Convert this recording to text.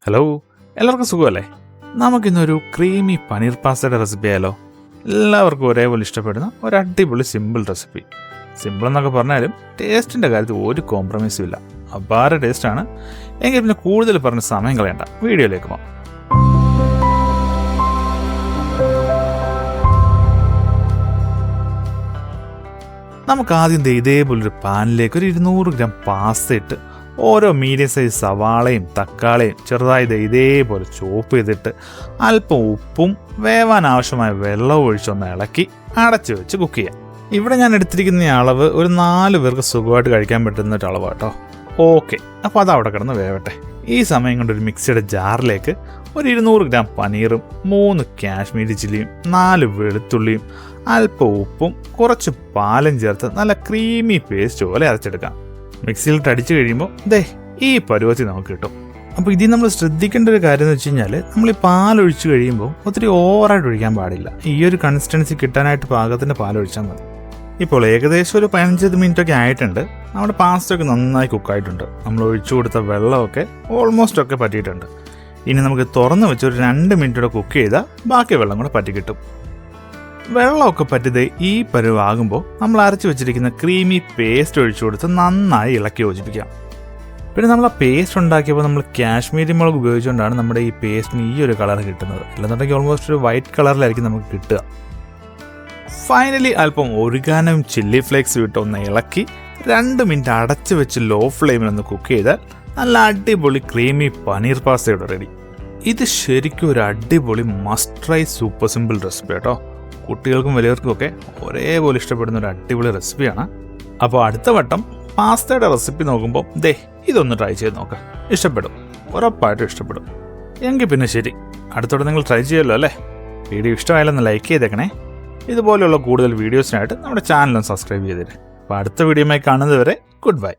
Hello, എല്ലാവർക്കും സുഖമല്ലേ? നമുക്കിന്നൊരു ക്രീമി പനീർ പാസ്തയുടെ റെസിപ്പി ആയാലോ? എല്ലാവർക്കും ഒരേപോലെ ഇഷ്ടപ്പെടുന്ന ഒരു അടിപൊളി സിമ്പിൾ റെസിപ്പി. സിമ്പിൾ എന്നൊക്കെ പറഞ്ഞാലും ടേസ്റ്റിൻ്റെ കാര്യത്തിൽ ഒരു കോംപ്രമൈസും ഇല്ല. അപാര ടേസ്റ്റാണ്. എങ്കിൽ പിന്നെ കൂടുതൽ പറഞ്ഞ് സമയം കളയണ്ട, വീഡിയോയിലേക്ക് പോകാം. നമുക്ക് ആദ്യം ഇതേപോലൊരു പാനിലേക്ക് ഒരു 200 ഗ്രാം പാസ്ത ഇട്ട് ഓരോ മീഡിയം സൈസ് സവാളയും തക്കാളിയും ചെറുതായി ഇതേപോലെ ചോപ്പ് ചെയ്തിട്ട് അല്പം ഉപ്പും വേവാൻ ആവശ്യമായ വെള്ളവും ഒഴിച്ചൊന്ന് ഇളക്കി അടച്ചു വെച്ച് കുക്ക് ചെയ്യാം. ഇവിടെ ഞാൻ എടുത്തിരിക്കുന്ന അളവ് ഒരു 4 പേർക്ക് സുഖമായിട്ട് കഴിക്കാൻ പറ്റുന്ന ഒരു അളവ് കേട്ടോ. ഓക്കെ, അപ്പോൾ അത് അവിടെ കിടന്ന് വേവട്ടെ. ഈ സമയം കൊണ്ട് ഒരു മിക്സിയുടെ ജാറിലേക്ക് ഒരു 200 ഗ്രാം പനീറും 3 കാശ്മീരി ചില്ലിയും 4 വെളുത്തുള്ളിയും അല്പം ഉപ്പും കുറച്ച് പാലും ചേർത്ത് നല്ല ക്രീമി പേസ്റ്റ് പോലെ അരച്ചെടുക്കാം. മിക്സിയിലിട്ട് അടിച്ചു കഴിയുമ്പോൾ ഈ പരുവത്തിൽ നമുക്ക് കിട്ടും. അപ്പോൾ ഇതിൽ നമ്മൾ ശ്രദ്ധിക്കേണ്ട ഒരു കാര്യം എന്ന് വെച്ച് കഴിഞ്ഞാൽ, നമ്മൾ ഈ പാലൊഴിച്ച് കഴിയുമ്പോൾ ഒത്തിരി ഓവറായിട്ട് ഒഴിക്കാൻ പാടില്ല. ഈ ഒരു കൺസിസ്റ്റൻസി കിട്ടാനായിട്ട് പാകത്തിൻ്റെ പാലൊഴിച്ചാൽ മതി. ഇപ്പോൾ ഏകദേശം ഒരു 15 മിനിറ്റൊക്കെ ആയിട്ടുണ്ട്. നമ്മുടെ പാസ്റ്റൊക്കെ നന്നായി കുക്കായിട്ടുണ്ട്. നമ്മൾ ഒഴിച്ചു കൊടുത്ത വെള്ളമൊക്കെ ഓൾമോസ്റ്റ് ഒക്കെ പറ്റിയിട്ടുണ്ട്. ഇനി നമുക്ക് തുറന്ന് വെച്ച് ഒരു 2 മിനിറ്റോടെ കുക്ക് ചെയ്താൽ ബാക്കി വെള്ളം കൂടെ പറ്റി കിട്ടും. വെള്ളമൊക്കെ പറ്റിയത് ഈ പരുവാകുമ്പോൾ നമ്മൾ അരച്ച് വെച്ചിരിക്കുന്ന ക്രീമി പേസ്റ്റ് ഒഴിച്ചു കൊടുത്ത് നന്നായി ഇളക്കി യോജിപ്പിക്കാം. പിന്നെ നമ്മൾ ആ പേസ്റ്റ് ഉണ്ടാക്കിയപ്പോൾ നമ്മൾ കാശ്മീരി മുളക് ഉപയോഗിച്ചുകൊണ്ടാണ് നമ്മുടെ ഈ പേസ്റ്റിന് ഈ ഒരു കളർ കിട്ടുന്നത്. അല്ലെന്നുണ്ടെങ്കിൽ ഓൾമോസ്റ്റ് ഒരു വൈറ്റ് കളറിലായിരിക്കും നമുക്ക് കിട്ടുക. ഫൈനലി അല്പം ഒറിഗാനോയും ചില്ലി ഫ്ലേക്സും ഇട്ട് ഒന്ന് ഇളക്കി 2 മിനിറ്റ് അടച്ച് വെച്ച് ലോ ഫ്ലെയിമിൽ ഒന്ന് കുക്ക് ചെയ്താൽ നല്ല അടിപൊളി ക്രീമി പനീർ പാസ്തയുടെ റെഡി. ഇത് ശരിക്കും ഒരു അടിപൊളി must try super simple recipe കേട്ടോ. കുട്ടികൾക്കും വലിയവർക്കും ഒക്കെ ഒരേപോലെ ഇഷ്ടപ്പെടുന്ന ഒരു അടിപൊളി റെസിപ്പിയാണ്. അപ്പോൾ അടുത്ത വട്ടം പാസ്തയുടെ റെസിപ്പി നോക്കുമ്പോൾ ഇതൊന്ന് ട്രൈ ചെയ്ത് നോക്കാം. ഇഷ്ടപ്പെടും, ഉറപ്പായിട്ടും ഇഷ്ടപ്പെടും. എങ്കിൽ പിന്നെ ശരി, അടുത്തോടെ നിങ്ങൾ ട്രൈ ചെയ്യുമല്ലോ അല്ലേ? വീഡിയോ ഇഷ്ടമായാലൊന്ന് ലൈക്ക് ചെയ്തേക്കണേ. ഇതുപോലെയുള്ള കൂടുതൽ വീഡിയോസിനായിട്ട് നമ്മുടെ ചാനലൊന്ന് സബ്സ്ക്രൈബ് ചെയ്തേരെ. അപ്പോൾ അടുത്ത വീഡിയോയുമായി കാണുന്നത് വരെ ഗുഡ് ബൈ.